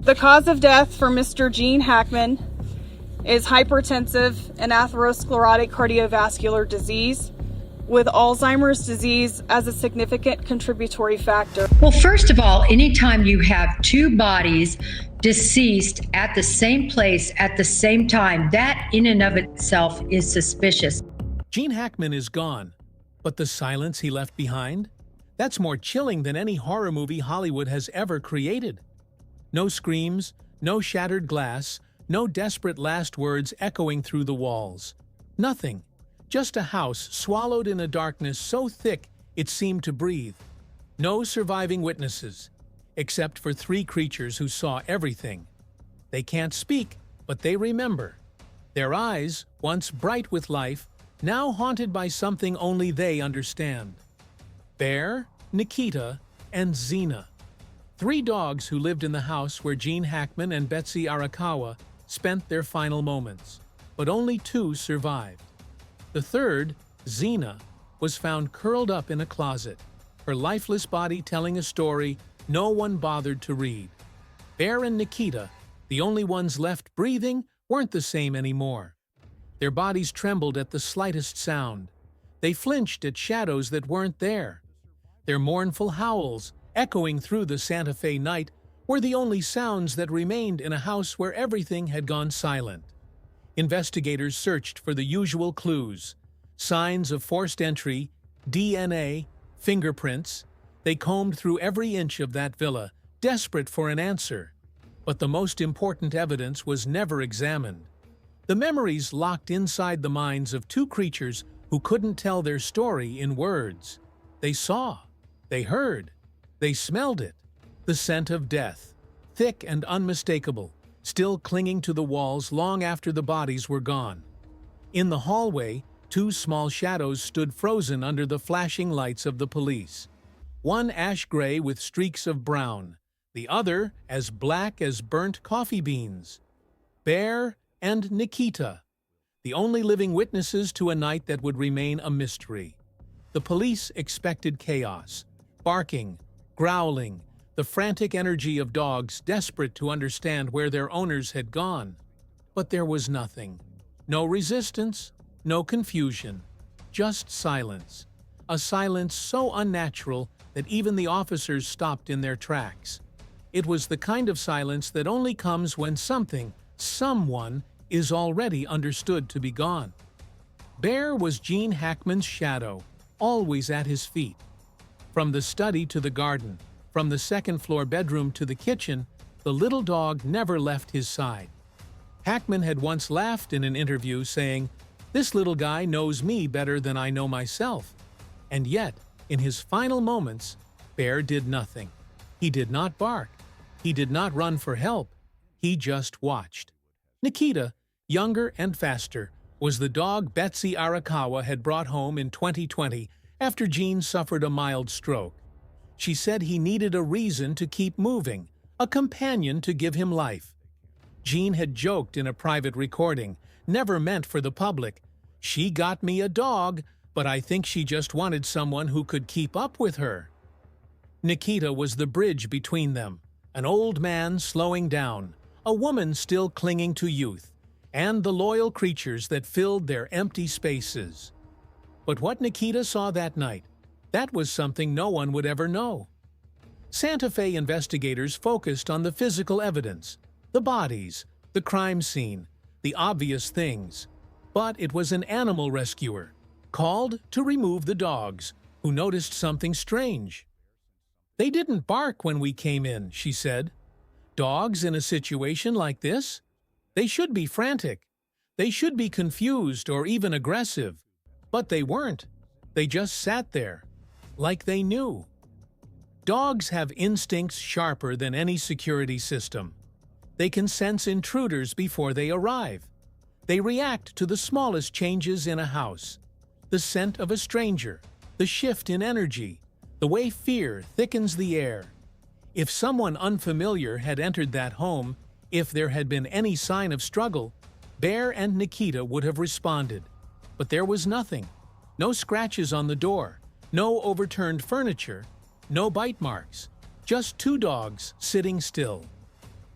The cause of death for Mr. Gene Hackman is hypertensive and atherosclerotic cardiovascular disease, with Alzheimer's disease as a significant contributory factor. Well, first of all, anytime you have two bodies deceased at the same place at the same time, that in and of itself is suspicious. Gene Hackman is gone, but the silence he left behind? That's more chilling than any horror movie Hollywood has ever created. No screams, no shattered glass, no desperate last words echoing through the walls. Nothing. Just a house swallowed in a darkness so thick it seemed to breathe. No surviving witnesses, except for three creatures who saw everything. They can't speak, but they remember. Their eyes, once bright with life, now haunted by something only they understand. Bear, Nikita, and Zena. Three dogs who lived in the house where Gene Hackman and Betsy Arakawa spent their final moments, but only two survived. The third, Zena, was found curled up in a closet, her lifeless body telling a story no one bothered to read. Bear and Nikita, the only ones left breathing, weren't the same anymore. Their bodies trembled at the slightest sound. They flinched at shadows that weren't there. Their mournful howls, echoing through the Santa Fe night, were the only sounds that remained in a house where everything had gone silent. Investigators searched for the usual clues: signs of forced entry, DNA, fingerprints. They combed through every inch of that villa, desperate for an answer. But the most important evidence was never examined. The memories locked inside the minds of two creatures who couldn't tell their story in words. They saw, they heard, they smelled it. The scent of death, thick and unmistakable, still clinging to the walls long after the bodies were gone. In the hallway, two small shadows stood frozen under the flashing lights of the police. One ash-gray with streaks of brown, the other as black as burnt coffee beans. Bear and Nikita, the only living witnesses to a night that would remain a mystery. The police expected chaos, barking, growling, the frantic energy of dogs desperate to understand where their owners had gone. But there was nothing. No resistance, no confusion, just silence. A silence so unnatural that even the officers stopped in their tracks. It was the kind of silence that only comes when something, someone, is already understood to be gone. Bear was Gene Hackman's shadow, always at his feet. From the study to the garden, from the second-floor bedroom to the kitchen, the little dog never left his side. Hackman had once laughed in an interview saying, "This little guy knows me better than I know myself." And yet, in his final moments, Bear did nothing. He did not bark. He did not run for help. He just watched. Nikita, younger and faster, was the dog Betsy Arakawa had brought home in 2020 after Gene suffered a mild stroke. She said he needed a reason to keep moving, a companion to give him life. Gene had joked in a private recording, never meant for the public, "She got me a dog, but I think she just wanted someone who could keep up with her." Nikita was the bridge between them, an old man slowing down, a woman still clinging to youth, and the loyal creatures that filled their empty spaces. But what Nikita saw that night, that was something no one would ever know. Santa Fe investigators focused on the physical evidence, the bodies, the crime scene, the obvious things. But it was an animal rescuer, called to remove the dogs, who noticed something strange. "They didn't bark when we came in," she said. "Dogs in a situation like this? They should be frantic. They should be confused or even aggressive. But they weren't. They just sat there, like they knew." Dogs have instincts sharper than any security system. They can sense intruders before they arrive. They react to the smallest changes in a house. The scent of a stranger, the shift in energy, the way fear thickens the air. If someone unfamiliar had entered that home, if there had been any sign of struggle, Bear and Nikita would have responded. But there was nothing. No scratches on the door, no overturned furniture, no bite marks, just two dogs sitting still.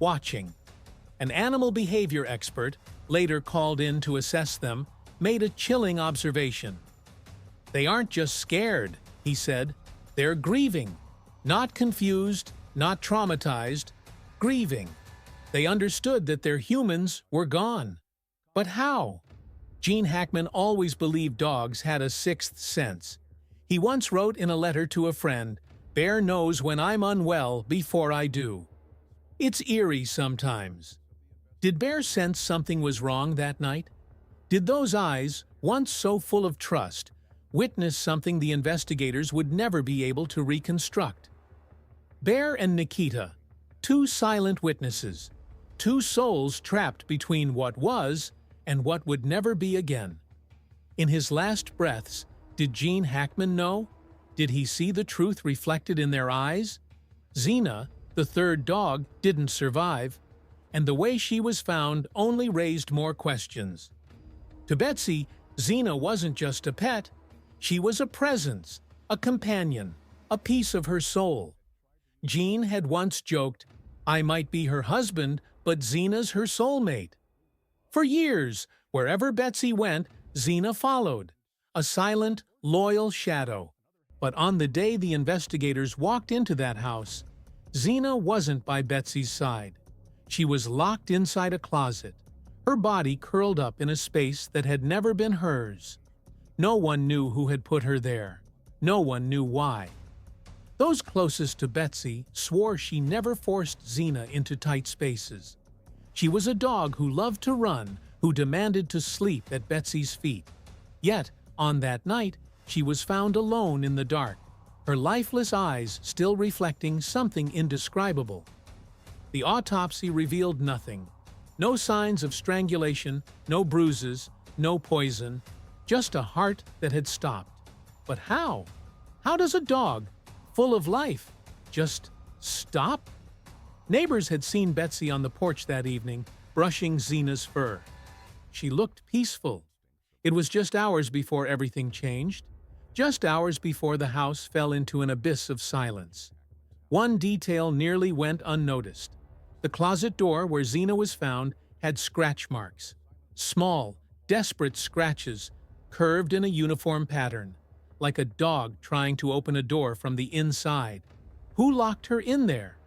watching. An animal behavior expert, later called in to assess them, made a chilling observation. "They aren't just scared," he said. "They're grieving. Not confused, not traumatized, grieving. They understood that their humans were gone. But how?" Gene Hackman always believed dogs had a sixth sense. He once wrote in a letter to a friend, "Bear knows when I'm unwell before I do." It's eerie sometimes. Did Bear sense something was wrong that night? Did those eyes, once so full of trust, witness something the investigators would never be able to reconstruct? Bear and Nikita, two silent witnesses, two souls trapped between what was and what would never be again. In his last breaths, did Gene Hackman know? Did he see the truth reflected in their eyes? Zena, the third dog, didn't survive, and the way she was found only raised more questions. To Betsy, Zena wasn't just a pet. She was a presence, a companion, a piece of her soul. Gene had once joked, "I might be her husband, but Zena's her soulmate." For years, wherever Betsy went, Zena followed, a silent, loyal shadow. But on the day the investigators walked into that house, Zena wasn't by Betsy's side. She was locked inside a closet, her body curled up in a space that had never been hers. No one knew who had put her there. No one knew why. Those closest to Betsy swore she never forced Zena into tight spaces. She was a dog who loved to run, who demanded to sleep at Betsy's feet. Yet, on that night, she was found alone in the dark, her lifeless eyes still reflecting something indescribable. The autopsy revealed nothing. No signs of strangulation, no bruises, no poison, just a heart that had stopped. But how? How does a dog, full of life, just stop? Neighbors had seen Betsy on the porch that evening, brushing Zena's fur. She looked peaceful. It was just hours before everything changed, just hours before the house fell into an abyss of silence. One detail nearly went unnoticed. The closet door where Zena was found had scratch marks. Small, desperate scratches, curved in a uniform pattern, like a dog trying to open a door from the inside. Who locked her in there?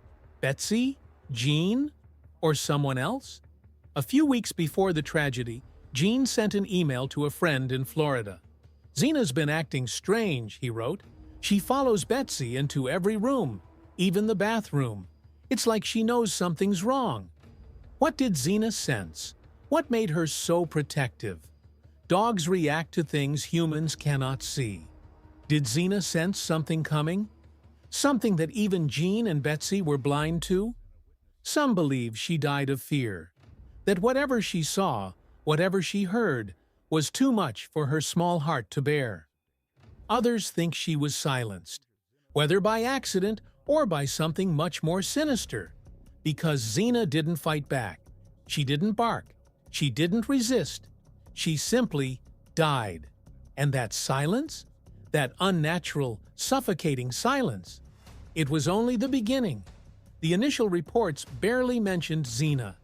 Betsy? Gene? Or someone else? A few weeks before the tragedy, Gene sent an email to a friend in Florida. "Zena's been acting strange," he wrote. "She follows Betsy into every room, even the bathroom. It's like she knows something's wrong." What did Zena sense? What made her so protective? Dogs react to things humans cannot see. Did Zena sense something coming? Something that even Gene and Betsy were blind to? Some believe she died of fear, that whatever she saw, whatever she heard, was too much for her small heart to bear. Others think she was silenced, whether by accident or by something much more sinister, because Zena didn't fight back. She didn't bark. She didn't resist. She simply died. And that silence? That unnatural, suffocating silence? It was only the beginning. The initial reports barely mentioned Zena.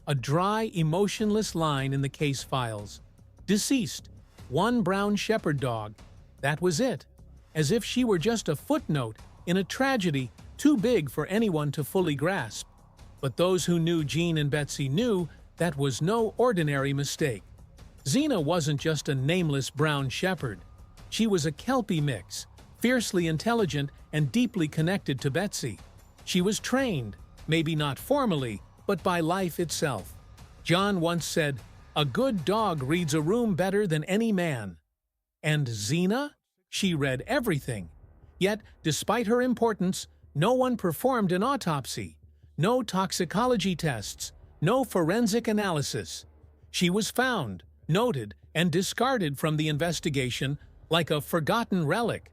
A dry, emotionless line in the case files. Deceased. One brown shepherd dog. That was it. As if she were just a footnote in a tragedy too big for anyone to fully grasp. But those who knew Gene and Betsy knew that was no ordinary mistake. Zena wasn't just a nameless brown shepherd. She was a Kelpie mix, fiercely intelligent and deeply connected to Betsy. She was trained, maybe not formally, but by life itself. John once said, "A good dog reads a room better than any man." And Zena? She read everything. Yet, despite her importance, no one performed an autopsy. No toxicology tests. No forensic analysis. She was found, noted, and discarded from the investigation like a forgotten relic.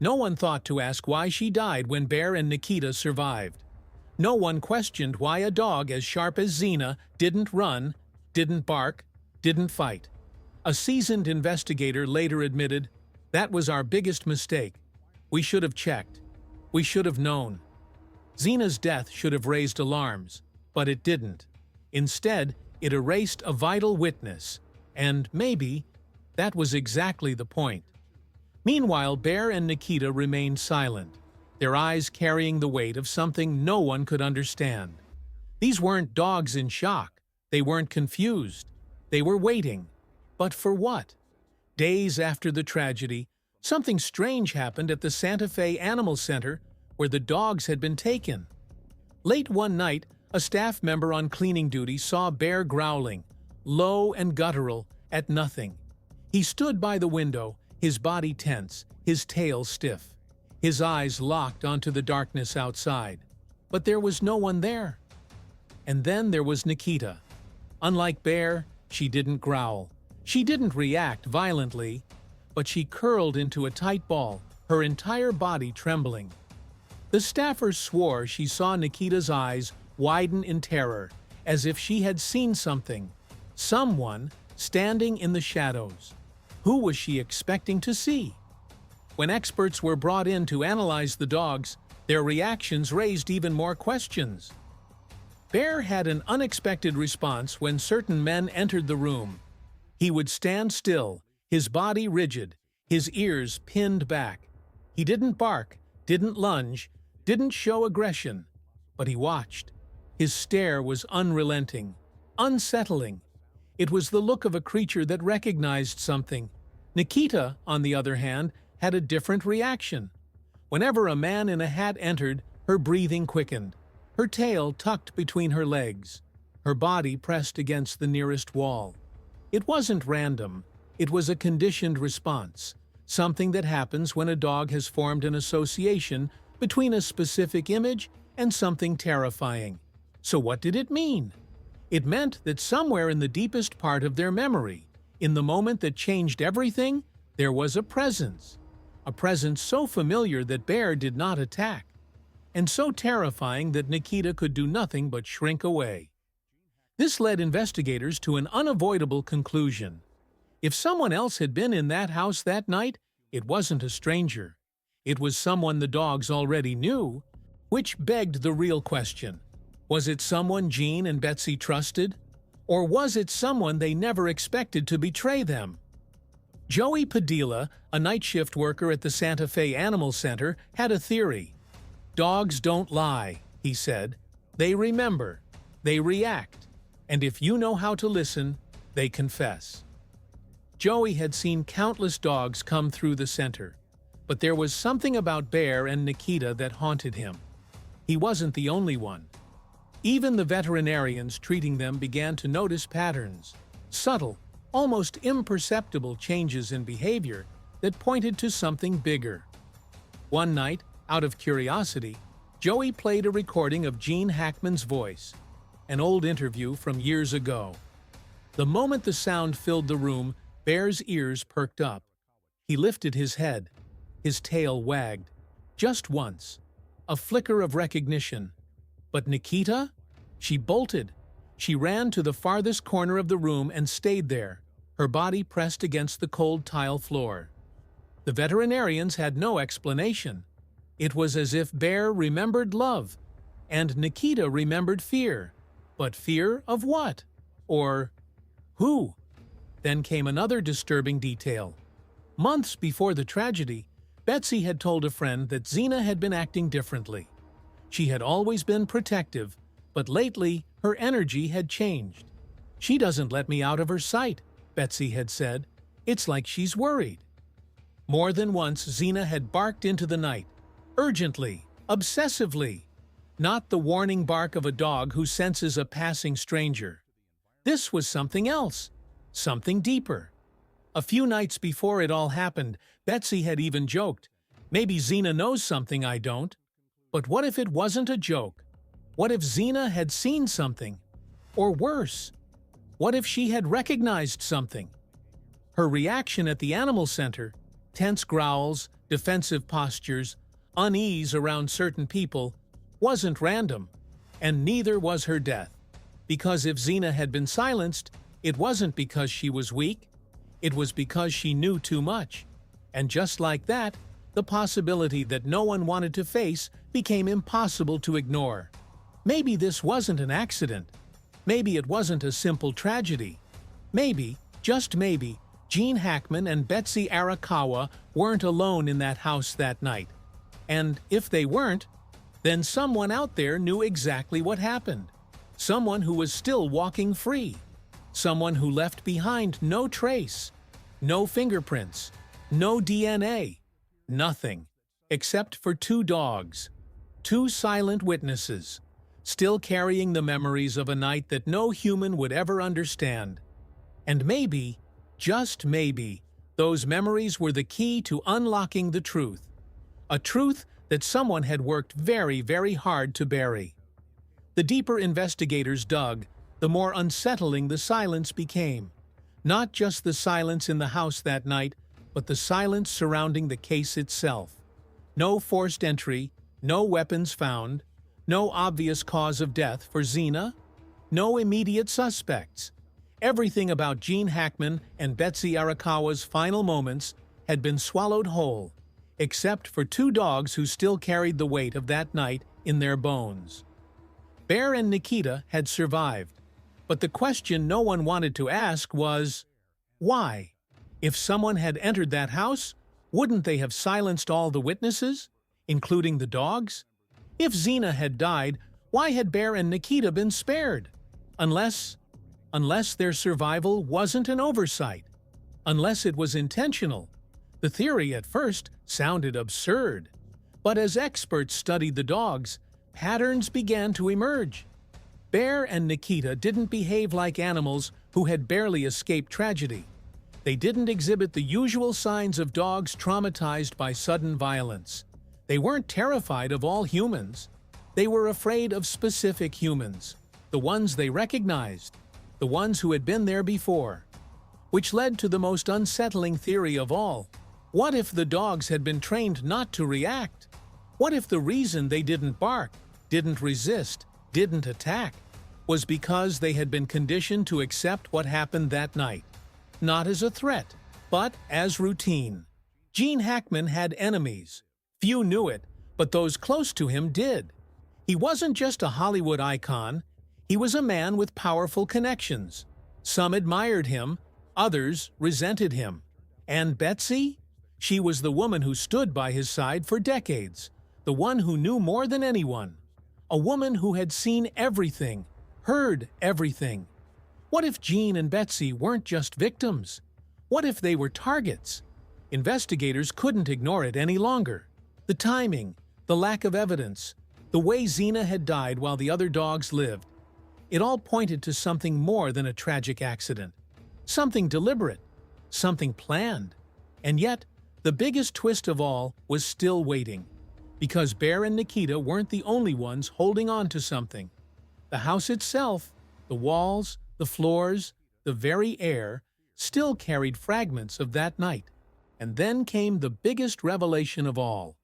No one thought to ask why she died when Bear and Nikita survived. No one questioned why a dog as sharp as Zena didn't run, didn't bark, didn't fight. A seasoned investigator later admitted, "That was our biggest mistake. We should have checked. We should have known." Zena's death should have raised alarms, But it didn't. Instead, it erased a vital witness, and maybe that was exactly the point. Meanwhile, Bear and Nikita remained silent, their eyes carrying the weight of something no one could understand. These weren't dogs in shock. They weren't confused. They were waiting. But for what? Days after the tragedy, something strange happened at the Santa Fe Animal Center where the dogs had been taken. Late one night, a staff member on cleaning duty saw Bear growling, low and guttural, at nothing. He stood by the window, his body tense, his tail stiff, his eyes locked onto the darkness outside. But there was no one there. And then there was Nikita. Unlike Bear, she didn't growl. She didn't react violently, but she curled into a tight ball, her entire body trembling. The staffer swore she saw Nikita's eyes widen in terror, as if she had seen something. Someone standing in the shadows. Who was she expecting to see? When experts were brought in to analyze the dogs, their reactions raised even more questions. Bear had an unexpected response when certain men entered the room. He would stand still, his body rigid, his ears pinned back. He didn't bark, didn't lunge, didn't show aggression, but he watched. His stare was unrelenting, unsettling. It was the look of a creature that recognized something. Nikita, on the other hand, had a different reaction. Whenever a man in a hat entered, her breathing quickened, her tail tucked between her legs, her body pressed against the nearest wall. It wasn't random. It was a conditioned response, something that happens when a dog has formed an association between a specific image and something terrifying. So what did it mean? It meant that somewhere in the deepest part of their memory, in the moment that changed everything, there was a presence so familiar that Bear did not attack, and so terrifying that Nikita could do nothing but shrink away. This led investigators to an unavoidable conclusion. If someone else had been in that house that night, it wasn't a stranger. It was someone the dogs already knew, which begged the real question. Was it someone Gene and Betsy trusted? Or was it someone they never expected to betray them? Joey Padilla, a night shift worker at the Santa Fe Animal Center, had a theory. Dogs don't lie, he said. They remember, they react, and if you know how to listen, they confess. Joey had seen countless dogs come through the center, but there was something about Bear and Nikita that haunted him. He wasn't the only one. Even the veterinarians treating them began to notice patterns, subtle, almost imperceptible changes in behavior that pointed to something bigger. One night, out of curiosity, Joey played a recording of Gene Hackman's voice, an old interview from years ago. The moment the sound filled the room, Bear's ears perked up. He lifted his head. His tail wagged. Just once. A flicker of recognition. But Nikita? She bolted. She ran to the farthest corner of the room and stayed there, her body pressed against the cold tile floor. The veterinarians had no explanation. It was as if Bear remembered love, and Nikita remembered fear. But fear of what? Or who? Then came another disturbing detail. Months before the tragedy, Betsy had told a friend that Zena had been acting differently. She had always been protective, but lately her energy had changed. "She doesn't let me out of her sight," Betsy had said. "It's like she's worried." More than once, Zena had barked into the night, urgently, obsessively, not the warning bark of a dog who senses a passing stranger. This was something else, something deeper. A few nights before it all happened, Betsy had even joked, "Maybe Zena knows something I don't." But what if it wasn't a joke? What if Zena had seen something? Or worse, what if she had recognized something? Her reaction at the animal center, tense growls, defensive postures, unease around certain people, wasn't random, and neither was her death. Because if Zena had been silenced, it wasn't because she was weak, it was because she knew too much. And just like that, the possibility that no one wanted to face became impossible to ignore. Maybe this wasn't an accident. Maybe it wasn't a simple tragedy. Maybe, just maybe, Gene Hackman and Betsy Arakawa weren't alone in that house that night. And if they weren't, then someone out there knew exactly what happened. Someone who was still walking free. Someone who left behind no trace, no fingerprints, no DNA, nothing, except for two dogs, two silent witnesses, still carrying the memories of a night that no human would ever understand. And maybe, just maybe, those memories were the key to unlocking the truth. A truth that someone had worked very, very hard to bury. The deeper investigators dug, the more unsettling the silence became. Not just the silence in the house that night, but the silence surrounding the case itself. No forced entry, no weapons found, no obvious cause of death for Zena, no immediate suspects. Everything about Gene Hackman and Betsy Arakawa's final moments had been swallowed whole, except for two dogs who still carried the weight of that night in their bones. Bear and Nikita had survived, but the question no one wanted to ask was, why? If someone had entered that house, wouldn't they have silenced all the witnesses, including the dogs? If Zena had died, why had Bear and Nikita been spared? Unless their survival wasn't an oversight. Unless it was intentional. The theory at first sounded absurd. But as experts studied the dogs, patterns began to emerge. Bear and Nikita didn't behave like animals who had barely escaped tragedy. They didn't exhibit the usual signs of dogs traumatized by sudden violence. They weren't terrified of all humans. They were afraid of specific humans, the ones they recognized, the ones who had been there before. Which led to the most unsettling theory of all. What if the dogs had been trained not to react? What if the reason they didn't bark, didn't resist, didn't attack, was because they had been conditioned to accept what happened that night? Not as a threat, but as routine. Gene Hackman had enemies. Few knew it, but those close to him did. He wasn't just a Hollywood icon, he was a man with powerful connections. Some admired him, others resented him. And Betsy? She was the woman who stood by his side for decades, the one who knew more than anyone. A woman who had seen everything, heard everything. What if Gene and Betsy weren't just victims? What if they were targets? Investigators couldn't ignore it any longer. The timing, the lack of evidence, the way Zena had died while the other dogs lived. It all pointed to something more than a tragic accident. Something deliberate, something planned. And yet, the biggest twist of all was still waiting. Because Bear and Nikita weren't the only ones holding on to something. The house itself, the walls, the floors, the very air, still carried fragments of that night. And then came the biggest revelation of all.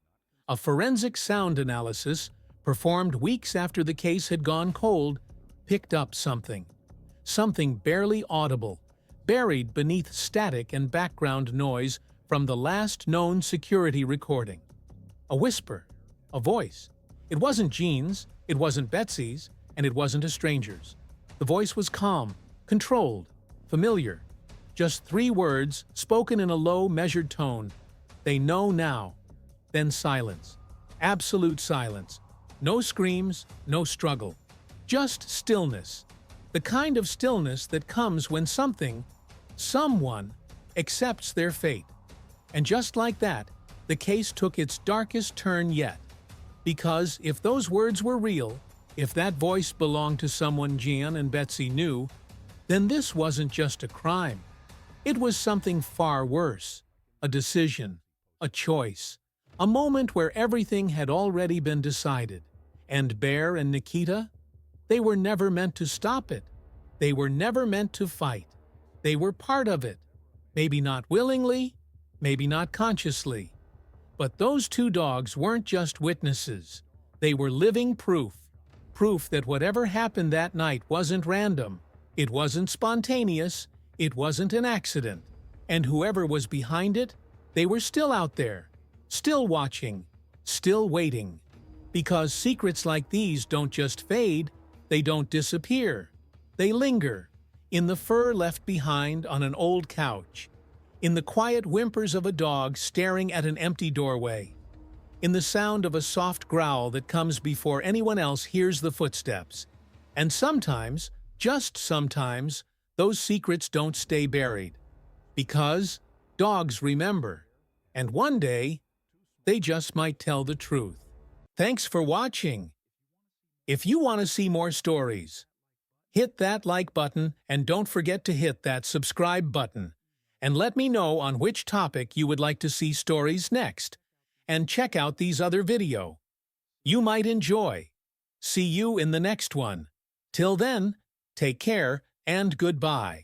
A forensic sound analysis, performed weeks after the case had gone cold, picked up something. Something barely audible, buried beneath static and background noise from the last known security recording. A whisper, a voice. It wasn't Gene's, it wasn't Betsy's, and it wasn't a stranger's. The voice was calm, controlled, familiar. Just 3 words, spoken in a low, measured tone. They know now. Then silence. Absolute silence. No screams, no struggle. Just stillness. The kind of stillness that comes when someone, accepts their fate. And just like that, the case took its darkest turn yet. Because if those words were real, if that voice belonged to someone Gene and Betsy knew, then this wasn't just a crime. It was something far worse. A decision, a choice, a moment where everything had already been decided. And Bear and Nikita? They were never meant to stop it. They were never meant to fight. They were part of it. Maybe not willingly, maybe not consciously. But those 2 dogs weren't just witnesses. They were living proof. Proof that whatever happened that night wasn't random. It wasn't spontaneous. It wasn't an accident. And whoever was behind it, they were still out there. Still watching. Still waiting. Because secrets like these don't just fade, they don't disappear. They linger, in the fur left behind on an old couch, in the quiet whimpers of a dog staring at an empty doorway, in the sound of a soft growl that comes before anyone else hears the footsteps. And sometimes, just sometimes, those secrets don't stay buried. Because dogs remember. And one day, they just might tell the truth. Thanks for watching. If you want to see more stories, hit that like button and don't forget to hit that subscribe button. And let me know on which topic you would like to see stories next. And check out these other video you might enjoy. See you in the next one. Till then, take care and goodbye.